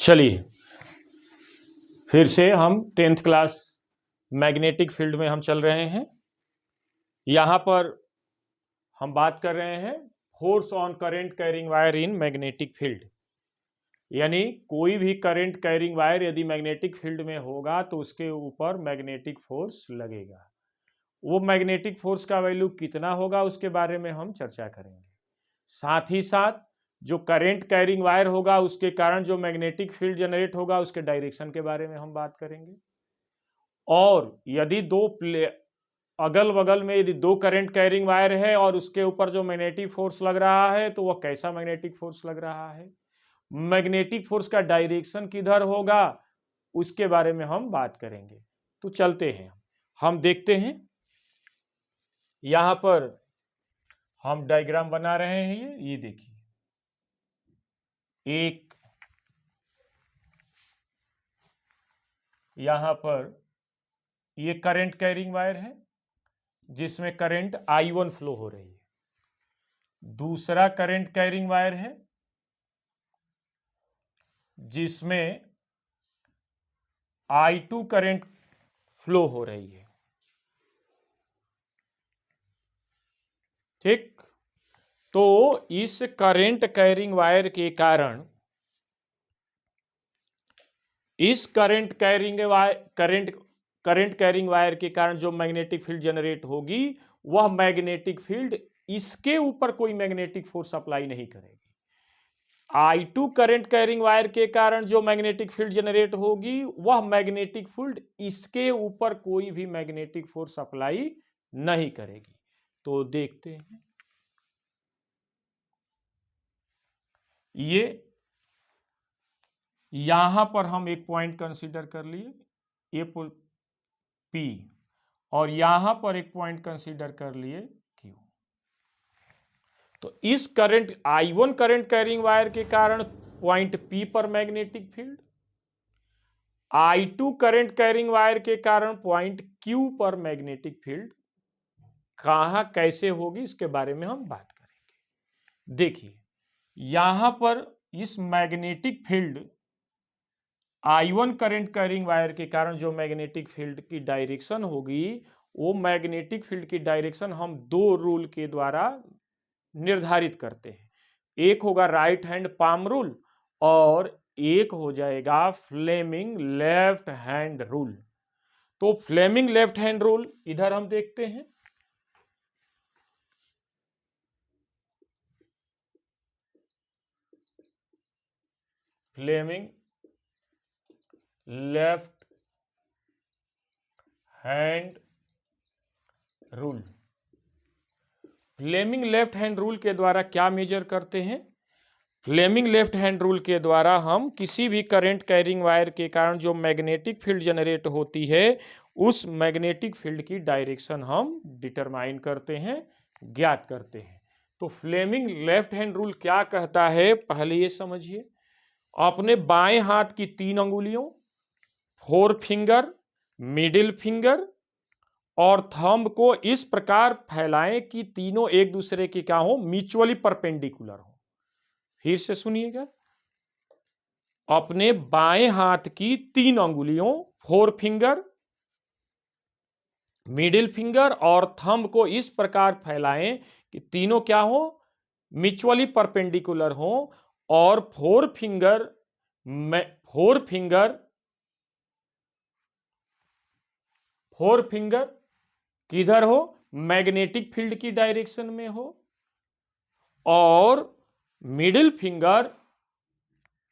चलिए फिर से हम 10th क्लास मैग्नेटिक फील्ड में हम चल रहे हैं। यहां पर हम बात कर रहे हैं force on current carrying wire in magnetic field, यानी कोई भी करंट कैरिंग वायर यदि मैग्नेटिक फील्ड में होगा तो उसके ऊपर मैग्नेटिक फोर्स लगेगा। वो मैग्नेटिक फोर्स का वैल्यू कितना होगा उसके बारे में हम चर्चा करेंगे। साथ ही साथ जो करंट कैरिंग वायर होगा उसके कारण जो मैग्नेटिक फील्ड जनरेट होगा उसके डायरेक्शन के बारे में हम बात करेंगे। और यदि अगल बगल में यदि दो करंट कैरिंग वायर है और उसके ऊपर जो मैग्नेटिक फोर्स लग रहा है तो वह कैसा मैग्नेटिक फोर्स लग रहा है, मैग्नेटिक फोर्स का डायरेक्शन किधर होगा उसके बारे में हम बात करेंगे। तो चलते हैं, हम देखते हैं। यहां पर हम डायग्राम बना रहे हैं। ये देखिए, एक यहां पर ये करंट कैरिंग वायर है जिसमें करंट I1 फ्लो हो रही है। दूसरा करंट कैरिंग वायर है जिसमें I2 करंट फ्लो हो रही है। ठीक, तो इस करंट कैरिंग वायर के कारण इस करंट कैरिंग वायर के कारण जो मैग्नेटिक फील्ड जनरेट होगी वह मैग्नेटिक फील्ड इसके ऊपर कोई मैग्नेटिक फोर्स अप्लाई नहीं करेगी। I2 करंट कैरिंग वायर के कारण जो मैग्नेटिक फील्ड जनरेट होगी वह मैग्नेटिक फील्ड इसके ऊपर कोई भी मैग्नेटिक फोर्स अप्लाई नहीं करेगी। तो देखते हैं, ये यहां पर हम एक पॉइंट कंसीडर कर लिए, ये P, और यहां पर एक पॉइंट कंसीडर कर लिए Q। तो इस current I1 current carrying wire के कारण पॉइंट P पर magnetic field, I2 current carrying wire के कारण पॉइंट Q पर मैग्नेटिक फील्ड कहां कैसे होगी इसके बारे में हम बात करेंगे। देखिए, यहां पर इस magnetic field I1 current carrying wire के कारण जो मैग्नेटिक फील्ड की डायरेक्शन होगी वो मैग्नेटिक फील्ड की डायरेक्शन हम दो रूल के द्वारा निर्धारित करते हैं। एक होगा राइट हैंड पाम रूल और एक हो जाएगा फ्लेमिंग लेफ्ट हैंड रूल। तो फ्लेमिंग लेफ्ट हैंड रूल इधर हम देखते हैं। Fleming left hand rule, Fleming left hand rule के द्वारा क्या मेजर करते हैं? फ्लेमिंग लेफ्ट हैंड रूल के द्वारा हम किसी भी करंट कैरिंग वायर के कारण जो मैग्नेटिक फील्ड जनरेट होती है उस मैग्नेटिक फील्ड की डायरेक्शन हम डिटरमाइन करते हैं, ज्ञात करते हैं। तो फ्लेमिंग लेफ्ट हैंड रूल क्या कहता है पहले ये समझिए। अपने बाएं हाथ की 3 अंगुलियों, 4 फिंगर, मिडिल फिंगर और थंब को इस प्रकार फैलाएं कि तीनों एक दूसरे के क्या हो, म्यूचुअली परपेंडिकुलर हो। फिर से सुनिएगा, अपने बाएं हाथ की 3 अंगुलियों, 4 फिंगर, मिडिल फिंगर और थंब को इस प्रकार फैलाएं कि तीनों क्या हो, म्यूचुअली परपेंडिकुलर हो और 4 फिंगर किधर हो, मैग्नेटिक फील्ड की डायरेक्शन में हो और मिडिल फिंगर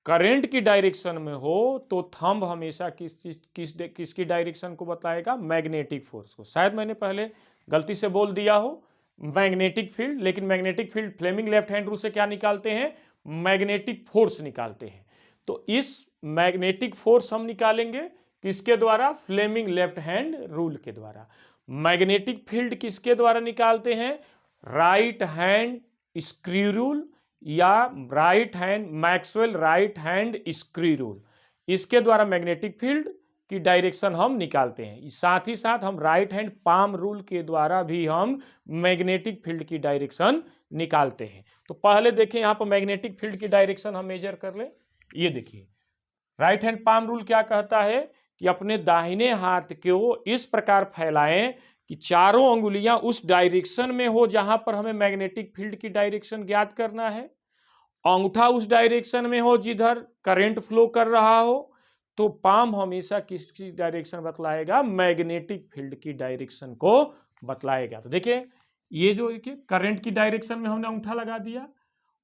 करंट की डायरेक्शन में हो। तो थंब हमेशा किसकी डायरेक्शन को बताएगा, मैग्नेटिक फोर्स को। शायद मैंने पहले गलती से बोल दिया हो मैग्नेटिक फील्ड, लेकिन magnetic field Fleming left hand rule से क्या निकालते हैं, मैग्नेटिक फोर्स निकालते हैं। तो इस मैग्नेटिक फोर्स हम निकालेंगे किसके द्वारा, फ्लेमिंग लेफ्ट हैंड रूल के द्वारा। मैग्नेटिक फील्ड किसके द्वारा निकालते हैं, राइट हैंड स्क्रू रूल या right hand Maxwell right hand screw rule, इसके द्वारा मैग्नेटिक फील्ड की डायरेक्शन हम निकालते हैं। साथ ही साथ हम राइट हैंड पाम रूल के द्वारा भी हम मैग्नेटिक फील्ड की डायरेक्शन निकालते हैं। तो पहले देखें, यहां पर मैग्नेटिक फील्ड की डायरेक्शन हम मेजर कर ले। ये देखिए, राइट हैंड पाम रूल क्या कहता है कि अपने दाहिने हाथ को इस प्रकार फैलाएं कि चारों अंगुलियां उस डायरेक्शन में हो जहां पर हमें मैग्नेटिक फील्ड की डायरेक्शन ज्ञात करना है। अंगूठा उस डायरेक्शन में हो जिधर करंट फ्लो कर रहा हो, तो पाम हमेशा किसकी डायरेक्शन बतलाएगा? मैग्नेटिक फील्ड की डायरेक्शन को बतलाएगा। तो देखिए ये जो देखिए करंट की डायरेक्शन में हमने अंगूठा लगा दिया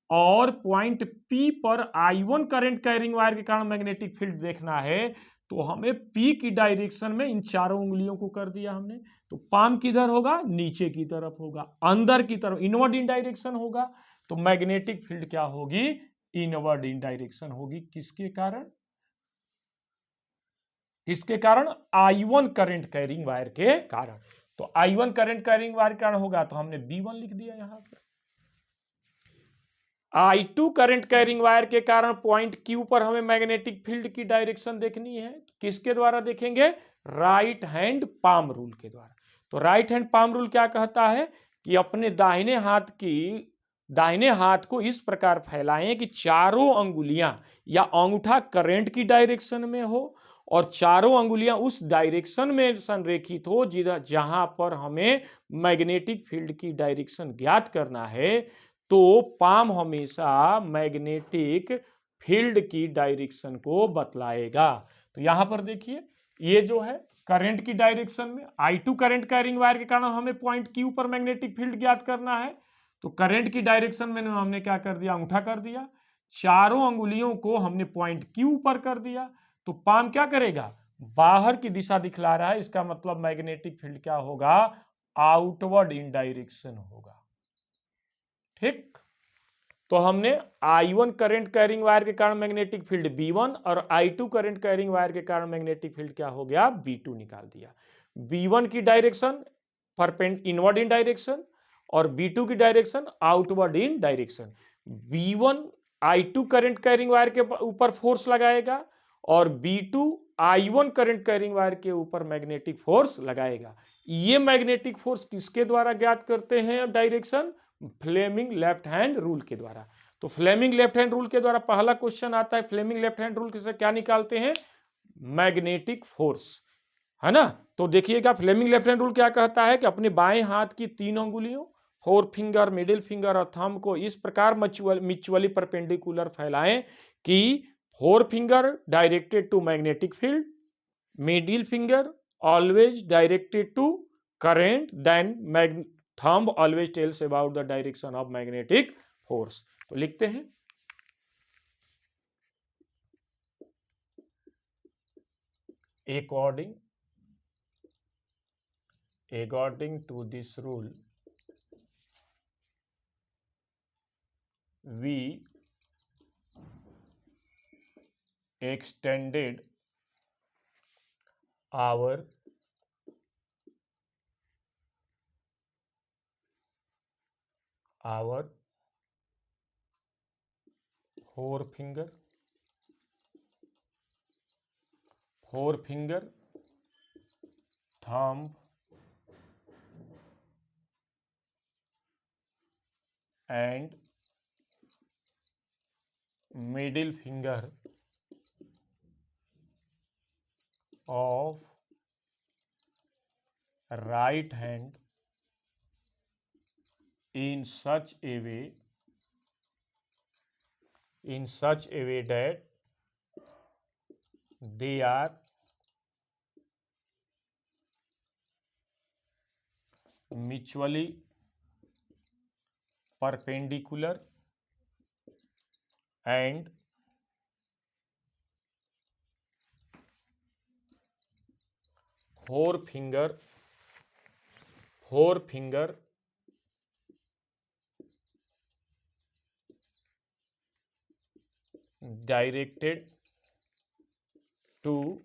और पॉइंट P पर I1 करंट कैरिंग वायर के कारण मैग्नेटिक फील्ड देखना है, तो हमें P की डायरेक्शन में इन चारों उंगलियों को कर दिया हमने। तो पाम किधर होगा? नीचे की तरफ होगा, अंदर की तरफ, इनवर्ड इन डायरेक्शन होगा। तो मैग्नेटिक फील्ड क्या होगी? इनवर्ड इन डायरेक्शन होगी। किसके कारण? किसके कारण? I1 करंट कैरिंग वायर के कारण। तो I1 करंट कैरिंग वायर के कारण होगा, तो हमने B1 लिख दिया यहां पर। I2 करंट कैरिंग वायर के कारण पॉइंट Q पर हमें मैग्नेटिक फील्ड की डायरेक्शन देखनी है। किसके द्वारा देखेंगे? राइट हैंड पाम रूल के द्वारा। तो राइट हैंड पाम रूल क्या कहता है कि अपने दाहिने हाथ को इस प्रकार फैलाएं कि चारों अंगुलियां या अंगूठा करंट की डायरेक्शन में हो और चारों अंगुलियां उस डायरेक्शन में संरेखित हो जहां पर हमें मैग्नेटिक फील्ड की डायरेक्शन ज्ञात करना है। तो पाम हमेशा मैग्नेटिक फील्ड की डायरेक्शन को बतलाएगा। तो यहां पर देखिए ये जो है करंट की डायरेक्शन में I2 करंट कैरिंग वायर के कारण हमें पॉइंट Q पर मैग्नेटिक फील्ड ज्ञात करना है। तो करंट की डायरेक्शन में हमने क्या कर दिया? अंगूठा कर दिया। चारों अंगुलियों को हमने पॉइंट Q पर कर दिया। तो पाम क्या करेगा? बाहर की दिशा दिखला रहा है, इसका मतलब मैग्नेटिक फील्ड क्या होगा? आउटवर्ड इन डायरेक्शन होगा। ठीक, तो हमने I1 करंट कैरिंग वायर के कारण मैग्नेटिक फील्ड B1 और I2 करंट कैरिंग वायर के कारण मैग्नेटिक फील्ड क्या हो गया? B2 निकाल दिया। B1 की डायरेक्शन इनवर्ड इन डायरेक्शन और B2 की direction outward in direction. B1 I2 current carrying wire के ऊपर फोर्स लगाएगा और B2 I1 current carrying wire के ऊपर मैग्नेटिक फोर्स लगाएगा। ये मैग्नेटिक फोर्स किसके द्वारा ज्ञात करते हैं direction? Fleming left hand rule के द्वारा। तो फ्लेमिंग लेफ्ट हैंड रूल के द्वारा पहला क्वेश्चन आता है, फ्लेमिंग लेफ्ट हैंड रूल से क्या निकालते हैं? मैग्नेटिक फोर्स, है ना। तो देखिएगा फ्लेमिंग लेफ्ट हैंड रूल क्या कहता है कि अपने बाएं हाथ की 3 अंगुलियों, फोर फिंगर, मिडिल फिंगर और थंब को इस प्रकार म्यूचुअली परपेंडिकुलर फैलाएं कि forefinger directed to magnetic field, middle finger always directed to current, then thumb always tells about the direction of magnetic force। तो लिखते हैं according to this rule we extended our forefinger, thumb and middle finger of right hand in such a way that they are mutually perpendicular and forefinger directed to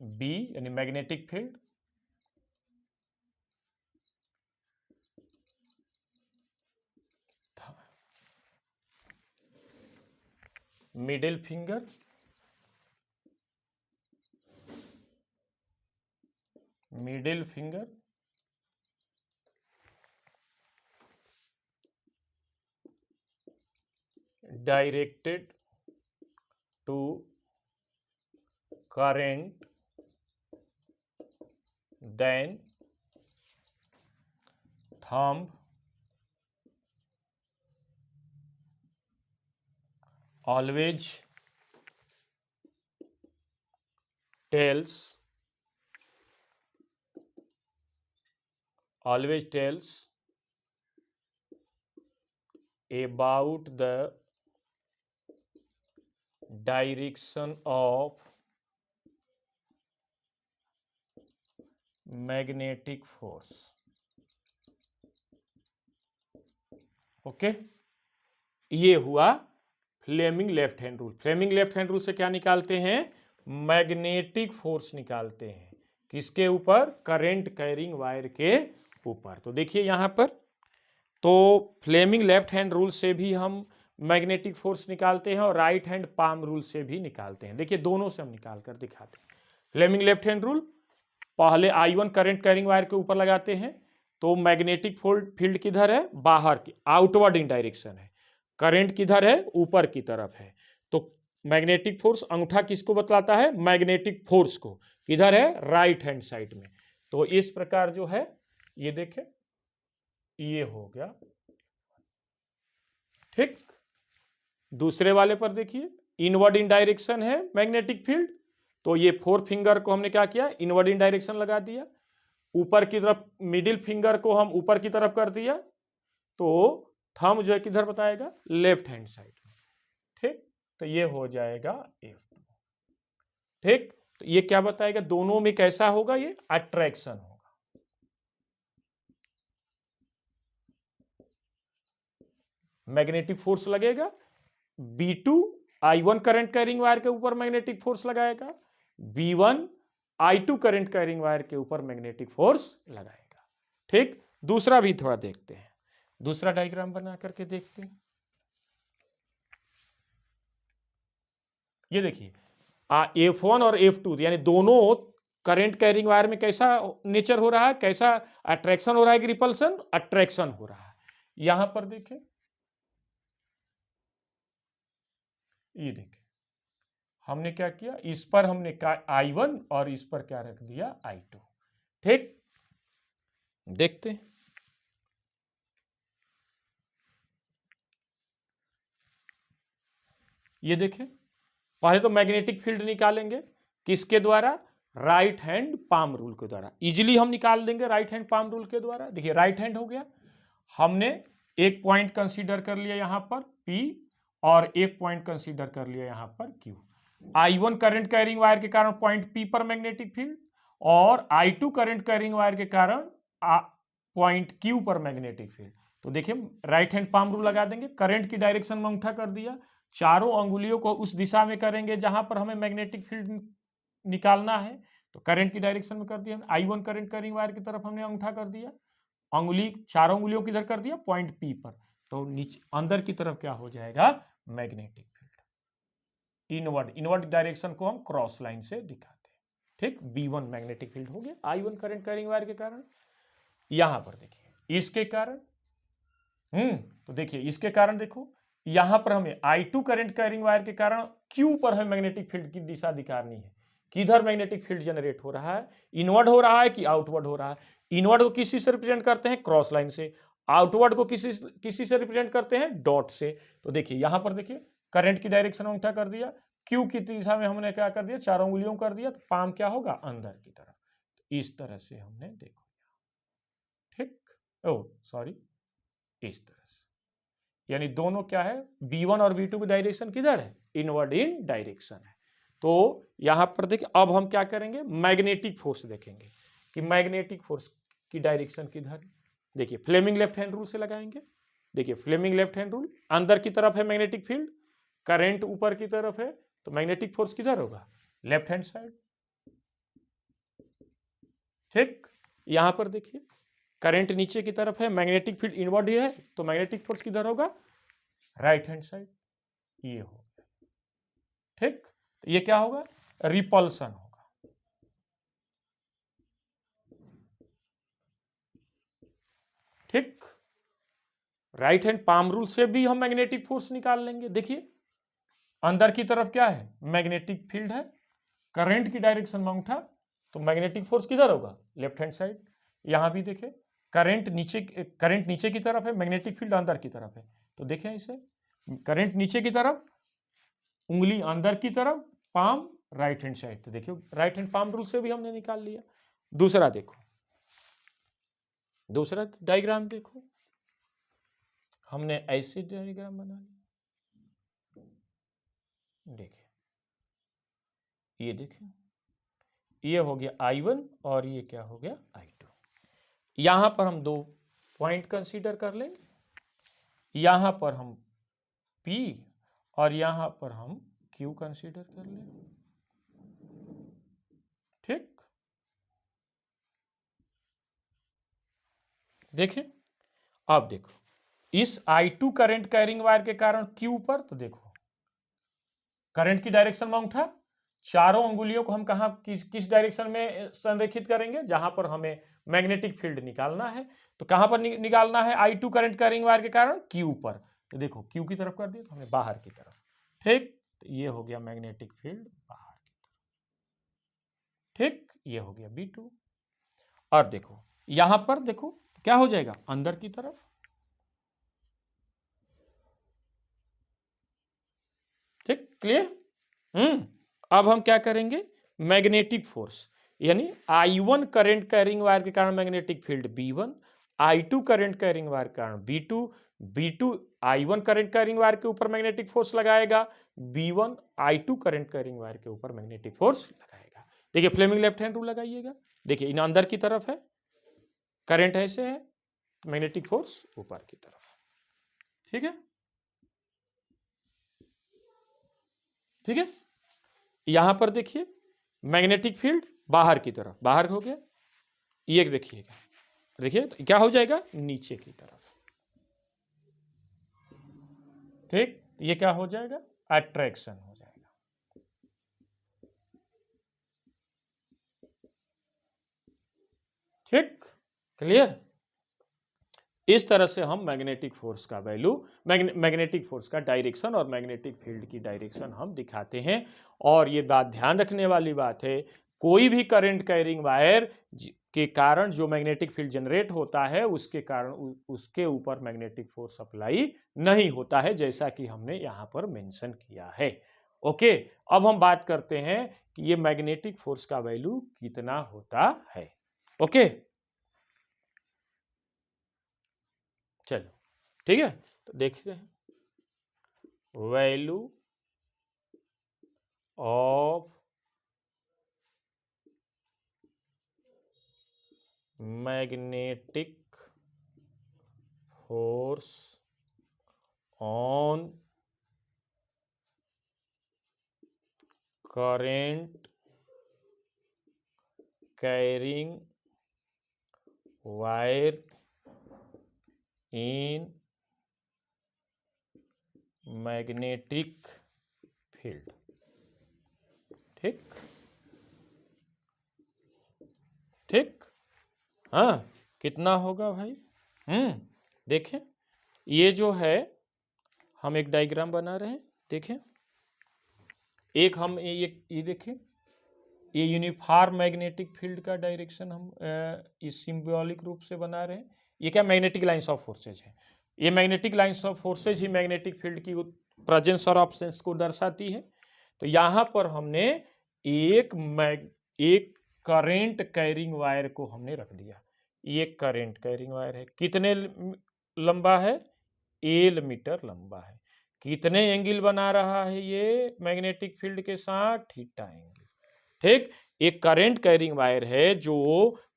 B यानी magnetic field, middle finger directed to current then thumb always tells about the direction of magnetic force. Okay, ये हुआ Fleming left hand rule. Fleming left hand rule से क्या निकालते हैं? Magnetic force निकालते हैं। किसके ऊपर? करंट कैरिंग वायर के ऊपर। तो देखिए यहां पर, तो फ्लेमिंग लेफ्ट हैंड रूल से भी हम मैग्नेटिक फोर्स निकालते हैं और राइट हैंड पाम रूल से भी निकालते हैं। देखिए दोनों से हम निकाल कर दिखाते हैं। फ्लेमिंग लेफ्ट हैंड रूल, पहले I1 करंट कैरिंग वायर के ऊपर लगाते हैं, तो मैग्नेटिक फील्ड किधर है? बाहर की, आउटवर्ड इन डायरेक्शन है। करंट किधर है? ऊपर की तरफ है। तो मैग्नेटिक फोर्स, अंगूठा किसको बतलाता है? मैग्नेटिक फोर्स को। किधर है? राइट हैंड साइड में। तो इस प्रकार जो है, ये देखें, ये हो गया, ठीक। दूसरे वाले पर देखिए, इनवर्ड इन डायरेक्शन है मैग्नेटिक फील्ड, तो ये 4 फिंगर को हमने क्या किया? इनवर्ड इन डायरेक्शन लगा दिया। ऊपर की तरफ मिडिल फिंगर को हम ऊपर की तरफ कर दिया, तो थंब जो है किधर बताएगा? लेफ्ट हैंड साइड में, ठीक। तो ये हो जाएगा F2, ठीक। तो ये क्या बताएगा? दोनों में कैसा होगा? ये अट्रैक्शन होगा। मैग्नेटिक फोर्स लगेगा, B2 I1 current carrying wire के ऊपर मैग्नेटिक फोर्स लगाएगा, B1 I2 current carrying wire के ऊपर मैग्नेटिक फोर्स लगाएगा, ठीक। दूसरा भी थोड़ा देखते हैं, दूसरा डायग्राम बना करके देखते हैं। ये देखिए, F1 और F2 यानी दोनों करंट कैरिंग वायर में कैसा नेचर हो रहा है? कैसा अट्रैक्शन हो रहा है कि रिपल्सन? अट्रैक्शन हो रहा है। यहां पर देखें, ये देखें, हमने क्या किया? इस पर हमने I1 और इस पर क्या रख दिया? I2, ठीक। देखते हैं, ये देखें, पहले तो मैग्नेटिक फील्ड निकालेंगे, किसके द्वारा? राइट हैंड पाम रूल के द्वारा। इजीली हम निकाल देंगे राइट हैंड पाम रूल के द्वारा। देखिए राइट हैंड हो गया, हमने एक पॉइंट कंसीडर कर लिया यहां पर P और एक पॉइंट कंसीडर कर लिया यहां पर Q। I1 current carrying wire के कारण पॉइंट P पर मैग्नेटिक फील्ड, और I2 करंट कैरिंग वायर के कारण पॉइंट Q पर मैग्नेटिक फील्ड। तो देखिए राइट हैंड पाम रूल लगा देंगे, करंट की डायरेक्शन में अंगूठा कर दिया, चारों अंगुलियों को उस दिशा में करेंगे जहां पर हमें मैग्नेटिक फील्ड निकालना है। तो करंट की डायरेक्शन में कर दिया, I1 करंट कैरिंग वायर की तरफ हमने अंगूठा कर दिया, अंगुली, चारों अंगुलियों किधर कर दिया? पॉइंट P पर। तो नीचे अंदर की तरफ क्या हो जाएगा? Magnetic field. इनवर्ड डायरेक्शन को हम क्रॉस लाइन से दिखाते हैं, ठीक। B1 मैग्नेटिक फील्ड हो गया I1 करंट कैरिंग वायर के कारण। यहां पर देखिए इसके कारण, तो देखिए इसके कारण, देखो यहां पर हमें I2 करंट कैरिंग वायर के कारण Q पर हमें मैग्नेटिक फील्ड की दिशा दिखानी है। किधर मैग्नेटिक फील्ड जनरेट हो रहा है? इनवर्ड हो रहा है कि आउटवर्ड हो रहा है? इनवर्ड को किसी से रिप्रेजेंट करते हैं? क्रॉस लाइन से। आउटवर्ड को किसी से रिप्रेजेंट करते हैं? डॉट से। तो देखिए यहां पर देखिए, करंट की डायरेक्शन में उल्टा कर दिया, क्यू की दिशा में हमने क्या कर दिया? चारों उंगलियों कर दिया, तो पाम क्या होगा? अंदर की तरफ। तो इस तरह से हमने देखो, ठीक। ओ सॉरी, इस तरह से, यानी दोनों क्या है? B1 और B2 की डायरेक्शन किधर है? इनवर्ड इन डायरेक्शन है। तो यहां पर देखिए, अब हम क्या करेंगे? मैग्नेटिक फोर्स देखेंगे कि मैग्नेटिक फोर्स की डायरेक्शन किधर है। देखिए फ्लेमिंग लेफ्ट हैंड रूल से लगाएंगे। देखिए फ्लेमिंग लेफ्ट हैंड रूल, अंदर की तरफ है मैग्नेटिक फील्ड, करंट ऊपर की तरफ है, तो मैग्नेटिक फोर्स किधर होगा? लेफ्ट हैंड साइड, ठीक। यहां पर देखिए करंट नीचे की तरफ है, मैग्नेटिक फील्ड इनवर्ड है, तो मैग्नेटिक फोर्स किधर होगा? राइट हैंड साइड, ये होगा, ठीक। तो ये क्या होगा? रिपल्सन होगा, ठीक। राइट हैंड पाम रूल से भी हम मैग्नेटिक फोर्स निकाल लेंगे। देखिए अंदर की तरफ क्या है? मैग्नेटिक फील्ड है, करंट की डायरेक्शन में अंगूठा, तो मैग्नेटिक फोर्स किधर होगा, लेफ्ट हैंड साइड। यहां भी देखें करंट नीचे की तरफ है, मैग्नेटिक फील्ड अंदर की तरफ है। तो देखें इसे, करंट नीचे की तरफ, उंगली अंदर की तरफ, पाम राइट हैंड साइड। तो देखियो राइट हैंड पाम रूल से भी हमने निकाल लिया। दूसरा देखो, दूसरा डायग्राम देखो, हमने ऐसे डायग्राम बना लिया। देखिए ये देखिए, ये हो गया I1 और ये क्या हो गया I2। यहां पर हम दो पॉइंट कंसीडर कर लेंगे, यहां पर हम P और यहां पर हम Q कंसीडर कर लेंगे। ठीक, देखिए अब देखो इस I2 करंट कैरिंग वायर के कारण Q पर, तो देखो करंट की डायरेक्शन में उठा, चारों अंगुलियों को हम कहां किस डायरेक्शन में संरेखित करेंगे, जहां पर हमें मैग्नेटिक फील्ड निकालना है। तो कहां पर निकालना है I2 करंट कैरिंग वायर के कारण, Q पर। तो देखो Q की तरफ कर दिया, तो हमें बाहर की तरफ। ठीक, तो ये हो गया मैग्नेटिक फील्ड बाहर की तरफ। ठीक, ये हो गया B2। और देखो यहां पर देखो क्या हो जाएगा, अंदर की तरफ। ठीक, क्लियर। अब हम क्या करेंगे, मैग्नेटिक फोर्स यानी I1 करंट कैरिंग वायर के कारण magnetic field B1, I2 current carrying wire के कारण B2, B2 I1 current carrying wire के ऊपर मैग्नेटिक फोर्स लगाएगा, B1 I2 current carrying wire के ऊपर मैग्नेटिक फोर्स लगाएगा। देखिए फ्लेमिंग लेफ्ट हैंड रूल लगाइएगा। देखिए इन अंदर की तरफ है, करंट ऐसे है, मैग्नेटिक फोर्स ऊपर की तरफ। ठीक है, ठीक है। यहां पर देखिए मैग्नेटिक फील्ड बाहर की तरफ, बाहर हो गया। ये देखिएगा, देखिए तो क्या हो जाएगा, नीचे की तरफ। ठीक, ये क्या हो जाएगा, अट्रैक्शन हो जाएगा। ठीक, क्लियर। इस तरह से हम मैग्नेटिक फोर्स का वैल्यू, मैग्नेटिक फोर्स का डायरेक्शन और मैग्नेटिक फील्ड की डायरेक्शन हम दिखाते हैं। और ये बात ध्यान रखने वाली बात है, कोई भी करंट कैरिंग वायर के कारण जो मैग्नेटिक फील्ड जनरेट होता है उसके कारण उसके ऊपर मैग्नेटिक फोर्स अप्लाई नहीं होता है, जैसा कि हमने यहां पर मेंशन किया है। ओके, अब हम बात करते हैं कि ये मैग्नेटिक फोर्स का वैल्यू कितना होता है। ओके, चलो ठीक है, तो देखते हैं value of magnetic force on current carrying wire in magnetic field. ठीक, ठीक, हाँ कितना होगा भाई। देखें ये जो है, हम एक डायग्राम बना रहे हैं। देखें एक हम ये देखें, ये यूनिफॉर्म मैग्नेटिक फील्ड का डायरेक्शन हम इस सिंबॉलिक रूप से बना रहे हैं। ये क्या, मैग्नेटिक लाइंस ऑफ फोर्सेज है। ये magnetic lines of forces he magnetic field की प्रेजेंस और एब्सेंस को दर्शाती है। तो यहां पर हमने एक करंट कैरिंग वायर को हमने रख दिया। ये करंट कैरिंग वायर है, कितने लंबा है, L मीटर लंबा है। कितने एंगल बना रहा है ये मैग्नेटिक फील्ड के साथ, थीटा एंगल। ठीक, एक करंट कैरिंग वायर है जो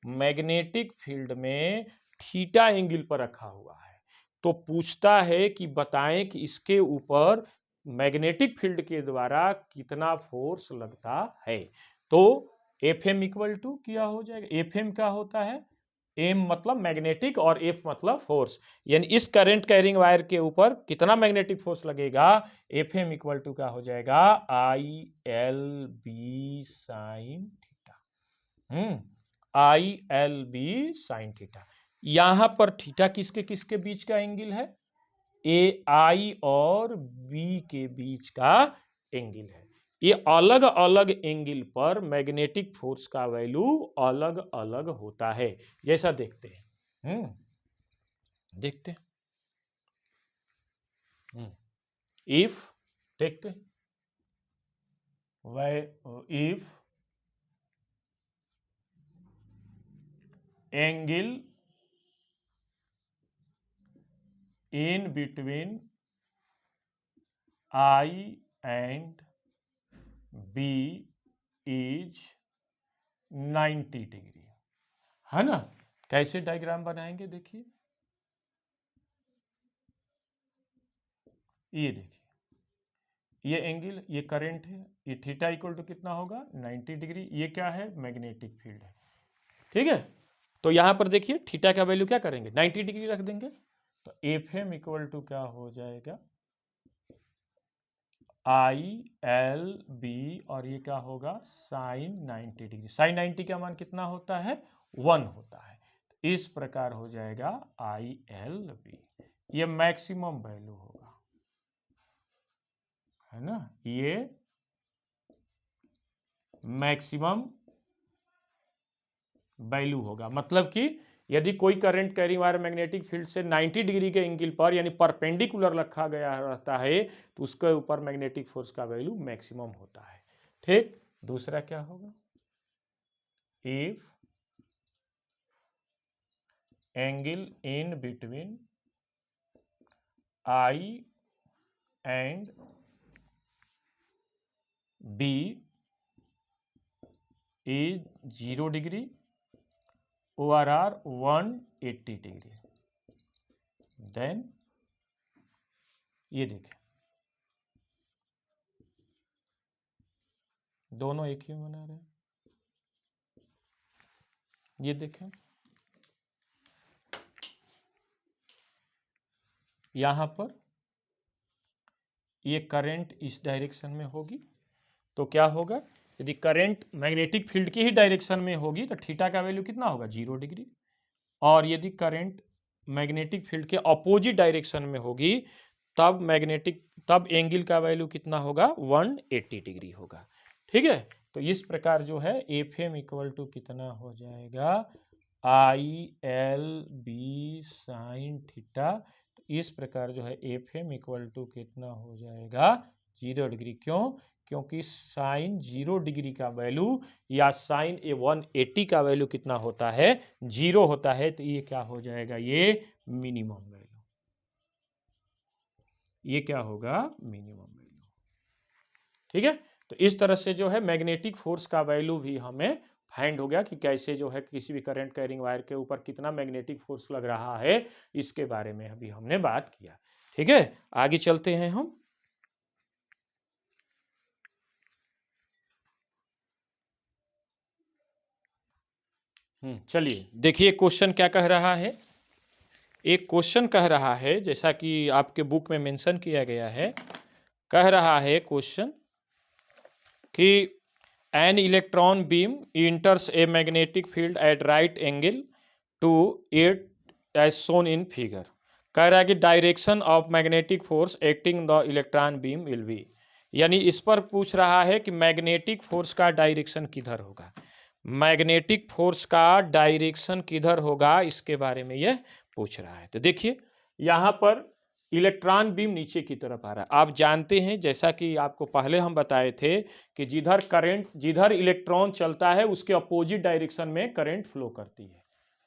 मैग्नेटिक फील्ड में थीटा एंगल पर रखा हुआ है। तो पूछता है कि बताएं कि इसके ऊपर मैग्नेटिक फील्ड के द्वारा कितना फोर्स लगता है। तो Fm इक्वल टू क्या हो जाएगा, Fm क्या होता है, M मतलब मैग्नेटिक और F मतलब फोर्स, यानी इस करंट कैरिंग वायर के ऊपर कितना मैग्नेटिक फोर्स लगेगा, Fm इक्वल टू क्या हो जाएगा, ILB sine theta. ILB sine theta. यहां पर थीटा किसके किसके बीच का एंगल है, AI और B के बीच का एंगल है। ये अलग अलग एंगल पर मैग्नेटिक फोर्स का वैल्यू अलग अलग होता है। जैसा देखते हैं, देखते हैं, इफ देखते हैं, if angle in between I and B is 90 degree, है ना। कैसे डायग्राम बनाएंगे, देखिए, ये देखिए, ये एंगल, ये करंट है, ये थीटा इक्वल टू कितना होगा 90 डिग्री। ये क्या है, मैग्नेटिक फील्ड है, ठीक है। तो यहां पर देखिए थीटा का वैल्यू क्या करेंगे, 90 डिग्री रख देंगे। तो एफ एम इक्वल टू क्या हो जाएगा, आई एल बी, और ये क्या होगा साइन 90 डिग्री। साइन 90 का मान कितना होता है, 1 होता है। इस प्रकार हो जाएगा आई एल बी, ये मैक्सिमम वैल्यू होगा, है ना। ये मैक्सिमम वैल्यू होगा, मतलब कि यदि कोई current carrying wire magnetic field से 90 डिग्री के एंगल पर यानी परपेंडिकुलर रखा गया रहता है तो उसके ऊपर मैग्नेटिक फोर्स का वैल्यू मैक्सिमम होता है, ठीक। दूसरा क्या होगा, if angle in between I and B is 0 degree over or 180 degree, then ये देखें, दोनों एक ही बना रहे हैं, ये देखें, यहां पर ये करंट इस डायरेक्शन में होगी तो क्या होगा, यदि करंट मैग्नेटिक फील्ड की ही डायरेक्शन में होगी तो थीटा का वैल्यू कितना होगा 0 डिग्री, और यदि करंट मैग्नेटिक फील्ड के अपोजिट डायरेक्शन में होगी तब एंगल का वैल्यू कितना होगा 180 डिग्री होगा, ठीक है। तो इस प्रकार जो है एफ एम इक्वल टू कितना हो जाएगा, I L B sine theta. तो इस प्रकार जो है एफ एम इक्वल टू कितना हो जाएगा 0 डिग्री, क्यों, क्योंकि साइन 0 डिग्री का वैल्यू या साइन ए 180 का वैल्यू कितना होता है 0 होता है। तो ये क्या हो जाएगा, ये मिनिमम वैल्यू, ये क्या होगा मिनिमम वैल्यू, ठीक है। तो इस तरह से जो है मैग्नेटिक फोर्स का वैल्यू भी हमें फाइंड हो गया कि कैसे जो है किसी भी करंट कैरिंग वायर के ऊपर कितना मैग्नेटिक फोर्स लग रहा है, इसके बारे में अभी हमने बात किया, ठीक है। आगे चलते हैं हम, चलिए देखिए क्वेश्चन क्या कह रहा है। एक क्वेश्चन कह रहा है, जैसा कि आपके बुक में मेंशन किया गया है, कह रहा है क्वेश्चन कि an electron beam enters a magnetic field at right angle to it as shown in figure. कह रहा है कि direction of magnetic force acting the electron beam will be, यानी इस पर पूछ रहा है कि मैग्नेटिक फोर्स का डायरेक्शन किधर होगा, मैग्नेटिक फोर्स का डायरेक्शन किधर होगा, इसके बारे में यह पूछ रहा है। तो देखिए यहां पर इलेक्ट्रॉन बीम नीचे की तरफ आ रहा है। आप जानते हैं, जैसा कि आपको पहले हम बताए थे कि जिधर इलेक्ट्रॉन चलता है उसके अपोजिट डायरेक्शन में करंट फ्लो करती है,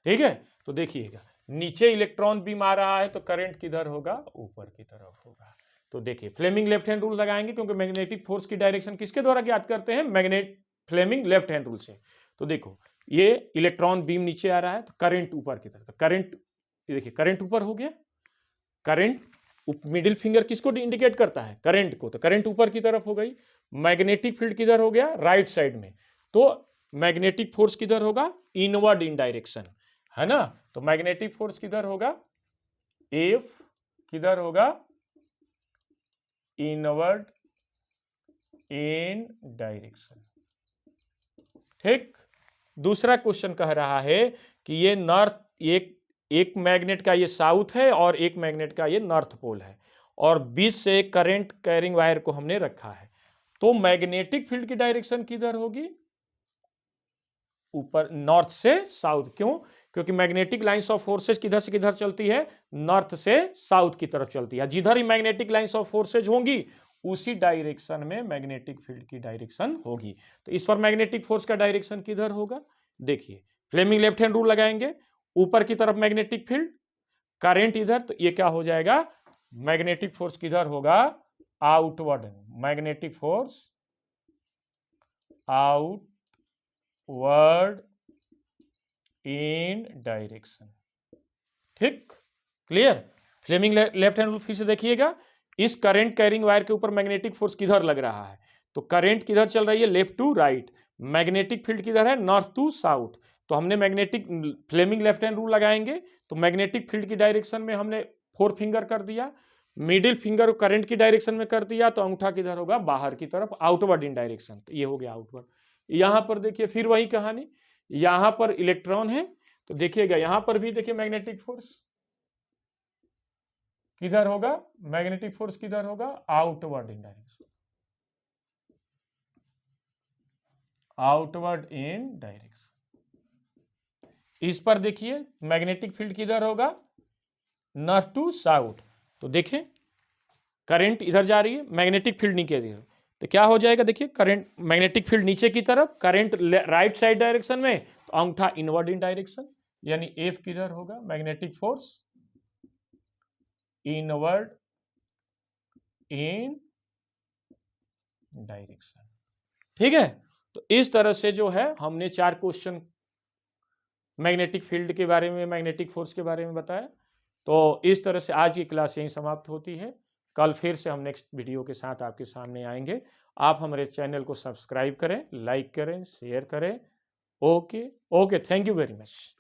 ठीक है। तो देखिएगा नीचे इलेक्ट्रॉन बीम आ रहा है तो करंट किधर होगा, ऊपर की तरफ होगा। तो देखिए फ्लेमिंग लेफ्ट हैंड रूल लगाएंगे, क्योंकि मैग्नेटिक फोर्स की डायरेक्शन किसके द्वारा ज्ञात करते हैं, फ्लेमिंग लेफ्ट हैंड रूल से। तो देखो ये इलेक्ट्रॉन बीम नीचे आ रहा है तो करंट ऊपर की तरफ, तो करंट देखिए करंट ऊपर हो गया, करंट मिडिल फिंगर किसको इंडिकेट करता है, करंट को, तो करंट ऊपर की तरफ हो गई। मैग्नेटिक फील्ड किधर हो गया, राइट साइड में, तो मैग्नेटिक फोर्स किधर होगा, इनवर्ड इन डायरेक्शन, है ना। तो मैग्नेटिक फोर्स किधर होगा, एफ किधर होगा, इनवर्ड इन डायरेक्शन, ठीक। दूसरा क्वेश्चन कह रहा है कि ये नॉर्थ, एक मैग्नेट का ये साउथ है और एक मैग्नेट का ये नॉर्थ पोल है, और बीच से करंट कैरिंग वायर को हमने रखा है। तो मैग्नेटिक फील्ड की डायरेक्शन किधर होगी? ऊपर, नॉर्थ से साउथ। क्यों? क्योंकि मैग्नेटिक लाइंस ऑफ फोर्सेज किधर से किधर चलती है? नॉर्थ से साउथ की तरफ चलती है। जिधर ही मैग्नेटिक लाइंस ऑफ फोर्सेज होंगी उसी डायरेक्शन में मैग्नेटिक फील्ड की डायरेक्शन होगी। तो इस पर मैग्नेटिक फोर्स का डायरेक्शन किधर होगा? देखिए, फ्लेमिंग लेफ्ट हैंड रूल लगाएंगे, ऊपर की तरफ मैग्नेटिक फील्ड, करंट इधर, तो ये क्या हो जाएगा? मैग्नेटिक फोर्स किधर होगा? Outward. Magnetic force outward in direction. ठीक, clear? Fleming left hand rule फिर से देखिएगा। इस करंट कैरिंग वायर के ऊपर मैग्नेटिक फोर्स किधर लग रहा है? तो करंट किधर चल रही है? Left to right. Magnetic field किधर है? North to south. तो हमने magnetic Fleming left hand rule लगाएंगे तो मैग्नेटिक फील्ड की डायरेक्शन में हमने 4 फिंगर कर दिया, मिडिल फिंगर करंट की डायरेक्शन में कर दिया, तो अंगूठा किधर होगा? बाहर की तरफ, आउटवर्ड इन डायरेक्शन। तो ये हो गया आउटवर्ड। यहां पर देखिए फिर वही कहानी, यहां पर इलेक्ट्रॉन है तो देखिएगा यहां पर भी देखिए मैग्नेटिक फोर्स किधर होगा? मैग्नेटिक फोर्स किधर होगा? Outward in direction, outward in direction. इस पर देखिए मैग्नेटिक फील्ड किधर होगा? North to south. तो देखें करंट इधर जा रही है, मैग्नेटिक फील्ड नीचे इधर, तो क्या हो जाएगा? देखिए करंट, मैग्नेटिक फील्ड नीचे की तरफ, करंट राइट साइड डायरेक्शन में, तो अंगूठा इनवर्ड इन डायरेक्शन, यानी एफ किधर होगा? Magnetic force inward in direction. ठीक है, तो इस तरह से जो है हमने 4 क्वेश्चन मैग्नेटिक फील्ड के बारे में, मैग्नेटिक फोर्स के बारे में बताया। तो इस तरह से आज की क्लास यहीं समाप्त होती है। कल फिर से हम नेक्स्ट वीडियो के साथ आपके सामने आएंगे। आप हमारे चैनल को सब्सक्राइब करें, लाइक करें, शेयर करें। Okay, thank you very much.